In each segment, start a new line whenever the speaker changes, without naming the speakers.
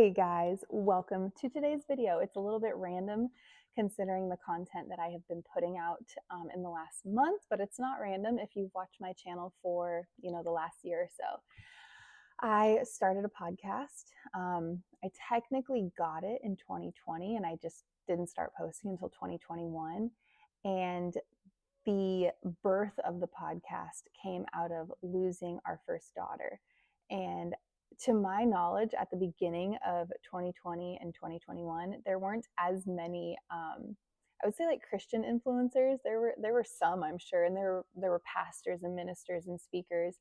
Hey guys, welcome to today's video. It's a little bit random considering the content that I have been putting out in the last month, but it's not random if you've watched my channel for, the last year or so. I started a podcast. I technically got it in 2020 and I just didn't start posting until 2021. And the birth of the podcast came out of losing our first daughter. And to my knowledge, at the beginning of 2020 and 2021, there weren't as many, I would say, like Christian influencers. There were some, I'm sure, and there were pastors and ministers and speakers,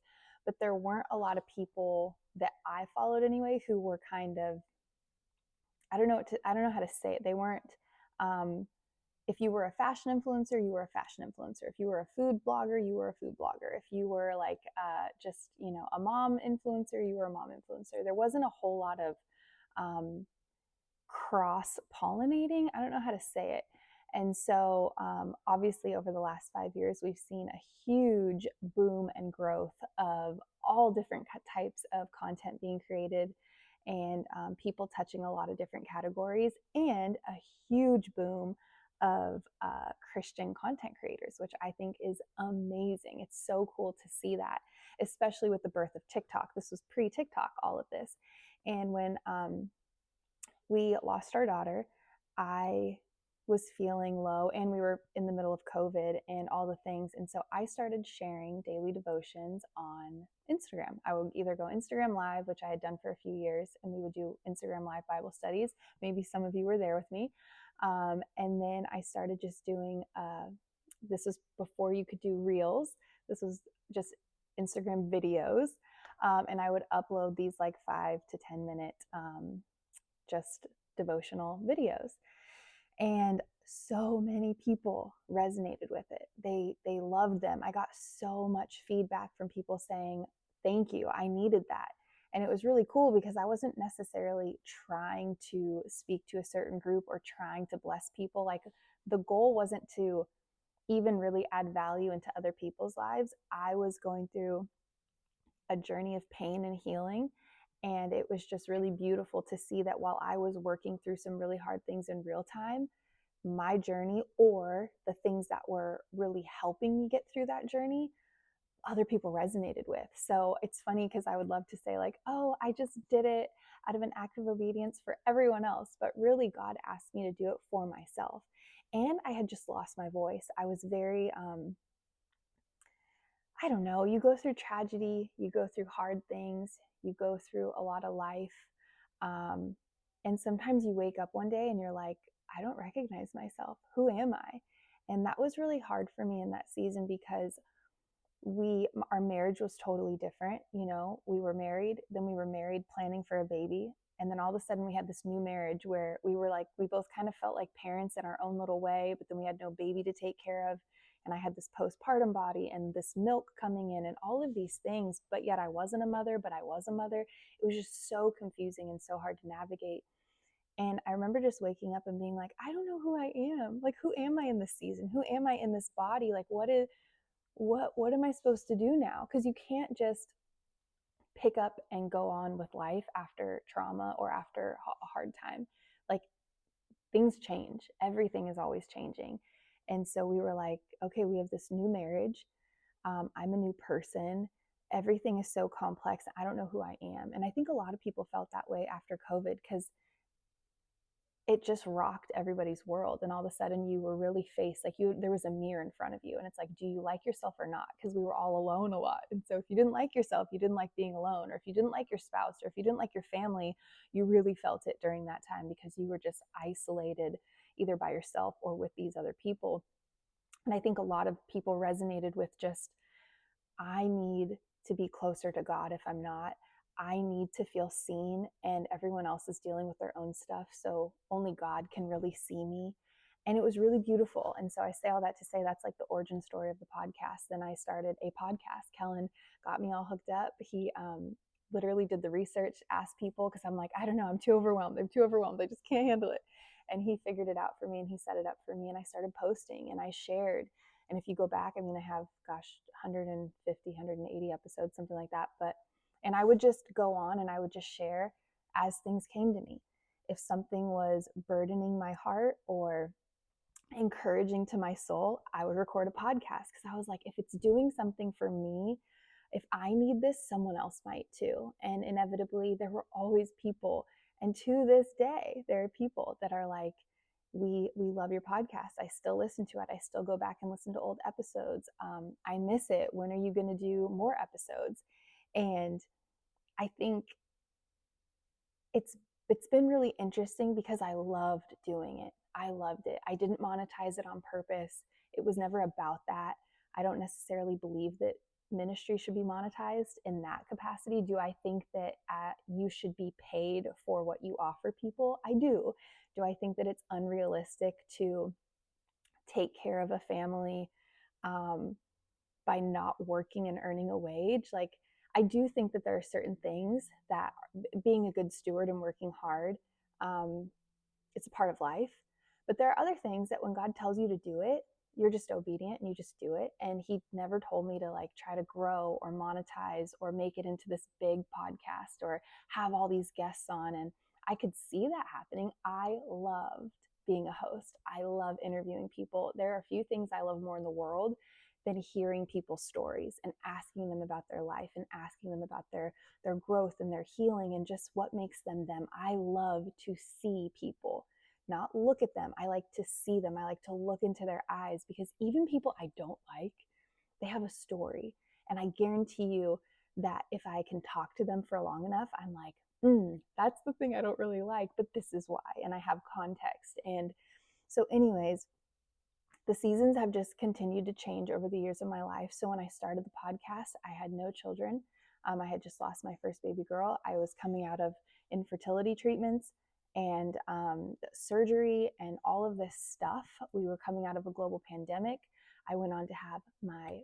but there weren't a lot of people that I followed anyway who were kind of, I don't know how to say it. They weren't. If you were a fashion influencer, you were a fashion influencer. If you were a food blogger, you were a food blogger. If you were like just, a mom influencer, you were a mom influencer. There wasn't a whole lot of cross-pollinating. I don't know how to say it. And so obviously over the last 5 years, we've seen a huge boom and growth of all different types of content being created and people touching a lot of different categories, and a huge boom of Christian content creators, which I think is amazing. It's so cool to see that, especially with the birth of TikTok. This was pre-TikTok, all of this. And when we lost our daughter, I was feeling low, and we were in the middle of COVID and all the things. And so I started sharing daily devotions on Instagram. I would either go Instagram Live, which I had done for a few years, and we would do Instagram Live Bible studies. Maybe some of you were there with me. And then I started just doing, this was before you could do Reels. This was just Instagram videos. And I would upload these like 5 to 10 minute just devotional videos. And so many people resonated with it. They loved them. I got so much feedback from people saying, thank you, I needed that. And it was really cool because I wasn't necessarily trying to speak to a certain group or trying to bless people. Like, the goal wasn't to even really add value into other people's lives. I was going through a journey of pain and healing. And it was just really beautiful to see that while I was working through some really hard things in real time, my journey, or the things that were really helping me get through that journey, other people resonated with. So it's funny because I would love to say like, oh, I just did it out of an act of obedience for everyone else. But really, God asked me to do it for myself. And I had just lost my voice. I was very, I don't know, you go through tragedy, you go through hard things, you go through a lot of life. And sometimes you wake up one day and you're like, I don't recognize myself. Who am I? And that was really hard for me in that season because our marriage was totally different. We were married, then we were married planning for a baby. And then all of a sudden we had this new marriage where we both kind of felt like parents in our own little way, but then we had no baby to take care of. And I had this postpartum body and this milk coming in and all of these things, but yet I wasn't a mother, but I was a mother. It was just so confusing and so hard to navigate. And I remember just waking up and being like, I don't know who I am. Like, who am I in this season? Who am I in this body? Like, what am I supposed to do now? Because you can't just pick up and go on with life after trauma or after a hard time. Like, things change. Everything is always changing. And so we were like, okay, we have this new marriage. I'm a new person. Everything is so complex. I don't know who I am. And I think a lot of people felt that way after COVID because it just rocked everybody's world. And all of a sudden you were really faced, like there was a mirror in front of you. And it's like, do you like yourself or not? Because we were all alone a lot. And so if you didn't like yourself, you didn't like being alone. Or if you didn't like your spouse, or if you didn't like your family, you really felt it during that time because you were just isolated either by yourself or with these other people. And I think a lot of people resonated with just, I need to be closer to God if I'm not. I need to feel seen, and everyone else is dealing with their own stuff. So only God can really see me. And it was really beautiful. And so I say all that to say that's like the origin story of the podcast. Then I started a podcast. Kellen got me all hooked up. He literally did the research, asked people, because I'm like, I don't know, I'm too overwhelmed. I just can't handle it. And he figured it out for me and he set it up for me. And I started posting and I shared. And if you go back, I have, 150, 180 episodes, something like that. And I would just go on and I would just share as things came to me. If something was burdening my heart or encouraging to my soul, I would record a podcast because I was like, if it's doing something for me, if I need this, someone else might too. And inevitably, there were always people. And to this day, there are people that are like, we love your podcast. I still listen to it. I still go back and listen to old episodes. I miss it. When are you going to do more episodes? And I think it's it's been really interesting because I loved doing it. I loved it. I didn't monetize it on purpose. It was never about that. I don't necessarily believe that ministry should be monetized in that capacity. Do I think that you should be paid for what you offer people? I do. Do I think that it's unrealistic to take care of a family um, by not working and earning a wage? Like, I do think that there are certain things that being a good steward and working hard, um, it's a part of life. But there are other things that when God tells you to do it, you're just obedient and you just do it. And he never told me to like try to grow or monetize or make it into this big podcast or have all these guests on. And I could see that happening. I loved being a host. I love interviewing people. There are a few things I love more in the world than hearing people's stories and asking them about their life and asking them about their growth and their healing and just what makes them them. I love to see people, not look at them. I like to see them. I like to look into their eyes because even people I don't like, they have a story. And I guarantee you that if I can talk to them for long enough, I'm like, that's the thing I don't really like, but this is why. And I have context. And so, anyways, the seasons have just continued to change over the years of my life. So when I started the podcast, I had no children. I had just lost my first baby girl. I was coming out of infertility treatments and surgery and all of this stuff. We were coming out of a global pandemic. I went on to have my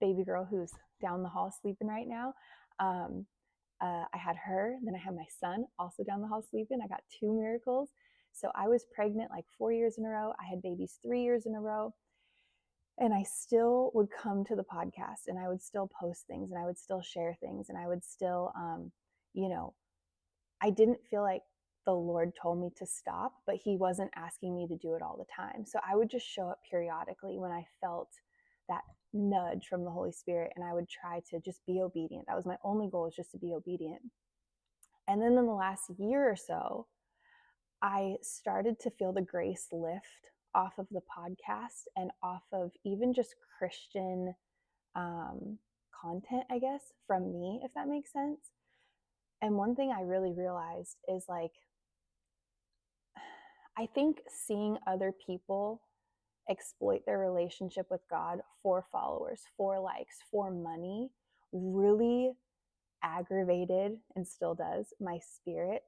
baby girl who's down the hall sleeping right now. I had her, then I had my son also down the hall sleeping. I got two miracles. So I was pregnant like 4 years in a row. I had babies 3 years in a row. And I still would come to the podcast and I would still post things and I would still share things and I would still, you know, I didn't feel like the Lord told me to stop, but he wasn't asking me to do it all the time. So I would just show up periodically when I felt that nudge from the Holy Spirit and I would try to just be obedient. That was my only goal, is just to be obedient. And then in the last year or so, I started to feel the grace lift off of the podcast and off of even just Christian content, I guess, from me, if that makes sense. And one thing I really realized is like, I think seeing other people exploit their relationship with God for followers, for likes, for money really aggravated and still does my spirit,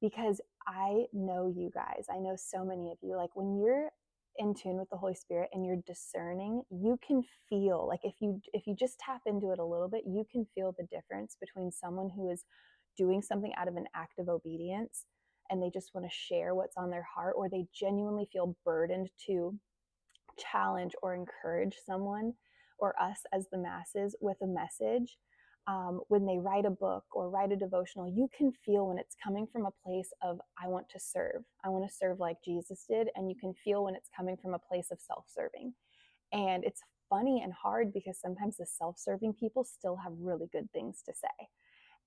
because I know you guys. I know so many of you. Like when you're in tune with the Holy Spirit and you're discerning, you can feel like if you just tap into it a little bit, you can feel the difference between someone who is doing something out of an act of obedience and they just want to share what's on their heart, or they genuinely feel burdened to challenge or encourage someone or us as the masses with a message. When they write a book or write a devotional, you can feel when it's coming from a place of, I want to serve. I want to serve like Jesus did. And you can feel when it's coming from a place of self-serving. And it's funny and hard because sometimes the self-serving people still have really good things to say.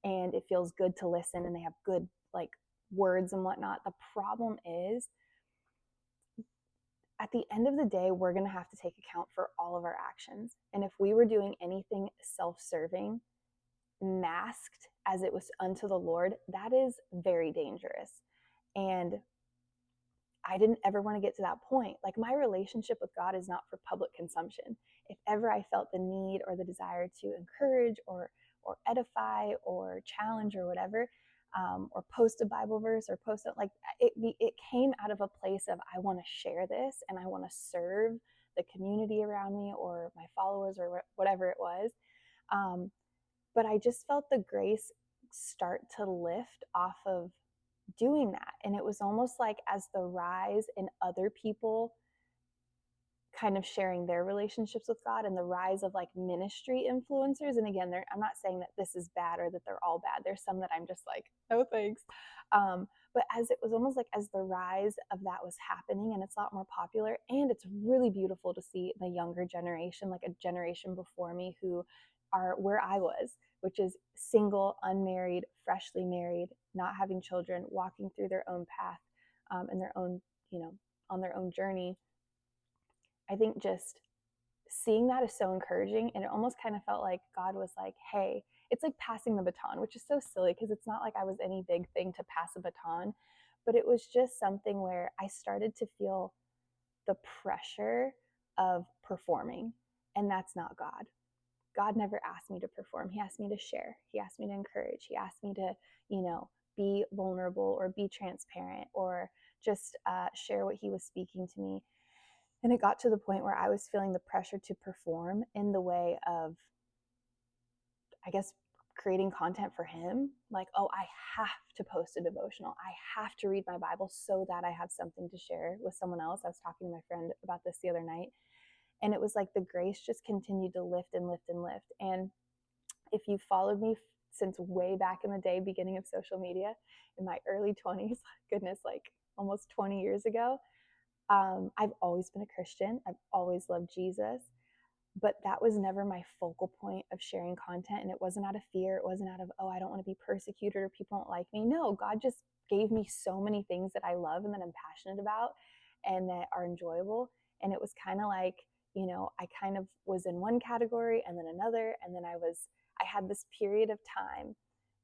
And it feels good to listen and they have good like words and whatnot. The problem is, at the end of the day, we're going to have to take account for all of our actions. And if we were doing anything self-serving, masked as it was unto the Lord, that is very dangerous. And I didn't ever want to get to that point. Like my relationship with God is not for public consumption. If ever I felt the need or the desire to encourage or edify or challenge or whatever, or post a Bible verse or post it, like it came out of a place of, I want to share this and I want to serve the community around me or my followers or whatever it was. But I just felt the grace start to lift off of doing that. And it was almost like as the rise in other people kind of sharing their relationships with God, and the rise of like ministry influencers. And again, I'm not saying that this is bad or that they're all bad. There's some that I'm just like, no thanks. But as it was almost like as the rise of that was happening and it's a lot more popular, and it's really beautiful to see the younger generation, like a generation before me, who are where I was, which is single, unmarried, freshly married, not having children, walking through their own path, and their own, on their own journey. I think just seeing that is so encouraging. And it almost kind of felt like God was like, hey, it's like passing the baton, which is so silly because it's not like I was any big thing to pass a baton, but it was just something where I started to feel the pressure of performing. And that's not God. God never asked me to perform. He asked me to share. He asked me to encourage. He asked me to, be vulnerable or be transparent or just share what he was speaking to me. And it got to the point where I was feeling the pressure to perform in the way of, I guess, creating content for him. Like, oh, I have to post a devotional. I have to read my Bible so that I have something to share with someone else. I was talking to my friend about this the other night. And it was like the grace just continued to lift and lift and lift. And if you followed me since way back in the day, beginning of social media, in my early 20s, goodness, like almost 20 years ago, I've always been a Christian. I've always loved Jesus, but that was never my focal point of sharing content. And it wasn't out of fear. It wasn't out of, oh, I don't want to be persecuted or people don't like me. No, God just gave me so many things that I love and that I'm passionate about and that are enjoyable. And it was kind of like, I kind of was in one category and then another. And then I had this period of time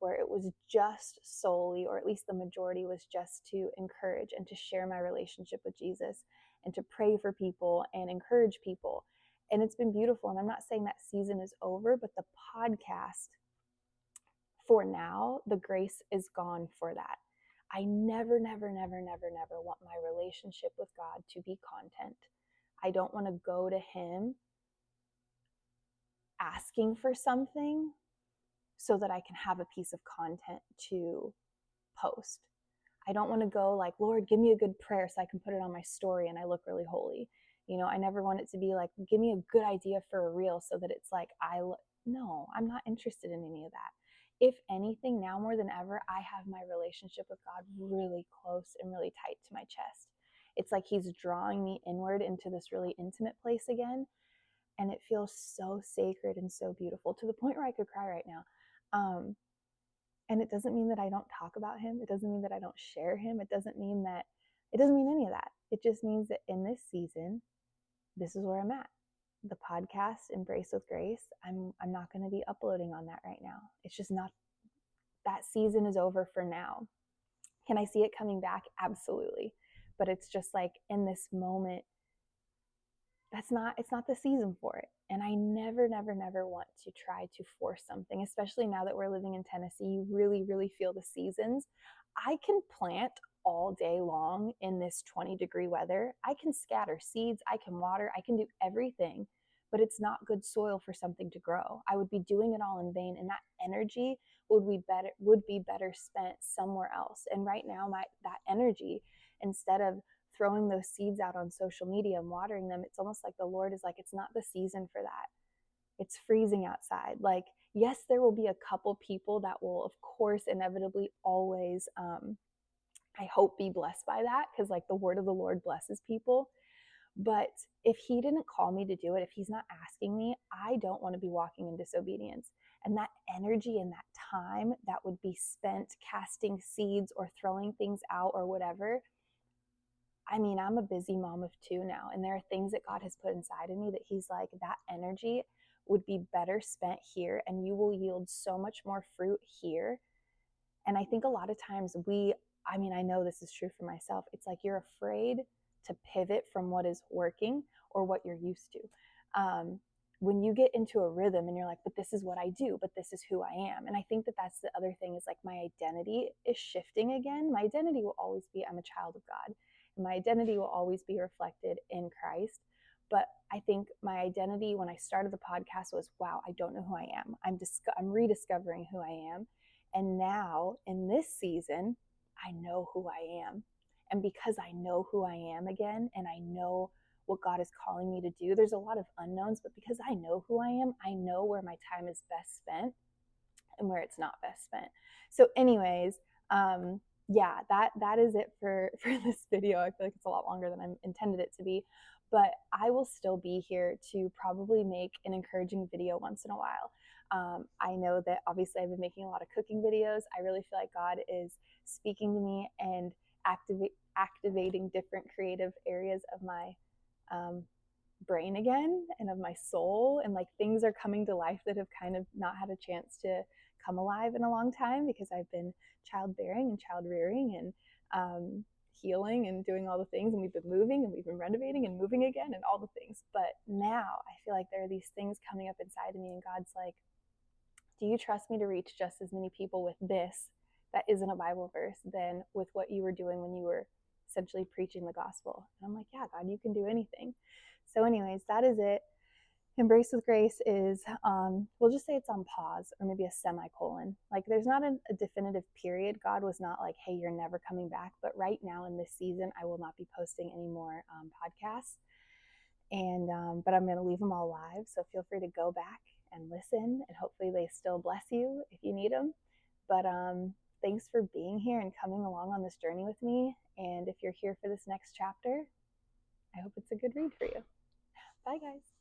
where it was just solely, or at least the majority was just to encourage and to share my relationship with Jesus and to pray for people and encourage people. And it's been beautiful. And I'm not saying that season is over, but the podcast, for now, the grace is gone for that. I never, never, never, never, never want my relationship with God to be content. I don't want to go to him asking for something so that I can have a piece of content to post. I don't want to go like, Lord, give me a good prayer so I can put it on my story and I look really holy. I never want it to be like, give me a good idea for a reel so that it's like, no, I'm not interested in any of that. If anything, now more than ever, I have my relationship with God really close and really tight to my chest. It's like he's drawing me inward into this really intimate place again. And it feels so sacred and so beautiful, to the point where I could cry right now. And it doesn't mean that I don't talk about him. It doesn't mean that I don't share him. It doesn't mean any of that. It just means that in this season, this is where I'm at. The podcast, Embrace with Grace, I'm not going to be uploading on that right now. It's just not, that season is over for now. Can I see it coming back? Absolutely. But it's just like in this moment, it's not the season for it. And I never, never, never want to try to force something, especially now that we're living in Tennessee. You really, really feel the seasons. I can plant all day long in this 20-degree weather. I can scatter seeds, I can water, I can do everything, but it's not good soil for something to grow. I would be doing it all in vain, and that energy would be better spent somewhere else. And right now, that energy, instead of throwing those seeds out on social media and watering them, it's almost like the Lord is like, it's not the season for that. It's freezing outside. Like, yes, there will be a couple people that will, of course, inevitably always, I hope, be blessed by that, because like the word of the Lord blesses people. But if he didn't call me to do it, if he's not asking me, I don't want to be walking in disobedience. And that energy and that time that would be spent casting seeds or throwing things out or whatever, I mean, I'm a busy mom of two now, and there are things that God has put inside of me that he's like, that energy would be better spent here, and you will yield so much more fruit here. And I think a lot of times I know this is true for myself. It's like you're afraid to pivot from what is working or what you're used to. When you get into a rhythm and you're like, but this is what I do, but this is who I am. And I think that that's the other thing, is like my identity is shifting again. My identity will always be, I'm a child of God. And my identity will always be reflected in Christ. But I think my identity when I started the podcast was, wow, I don't know who I am. I'm rediscovering who I am. And now in this season, I know who I am. And because I know who I am again, and I know what God is calling me to do. There's a lot of unknowns, but because I know who I am, I know where my time is best spent and where it's not best spent. So, anyways, yeah, that is it for this video. I feel like it's a lot longer than I intended it to be, but I will still be here to probably make an encouraging video once in a while. I know that obviously I've been making a lot of cooking videos. I really feel like God is speaking to me and activating different creative areas of my um, brain again and of my soul, and like things are coming to life that have kind of not had a chance to come alive in a long time because I've been childbearing and child rearing and healing and doing all the things, and we've been moving and we've been renovating and moving again and all the things. But now I feel like there are these things coming up inside of me, and God's like, do you trust me to reach just as many people with this that isn't a Bible verse than with what you were doing when you were essentially preaching the gospel? And I'm like, yeah, God, you can do anything. So, anyways, that is it. Embrace with Grace is, we'll just say it's on pause, or maybe a semicolon. Like, there's not a definitive period. God was not like, hey, you're never coming back. But right now in this season, I will not be posting any more podcasts. And but I'm going to leave them all live. So feel free to go back and listen, and hopefully they still bless you if you need them. But thanks for being here and coming along on this journey with me. And if you're here for this next chapter, I hope it's a good read for you. Bye, guys.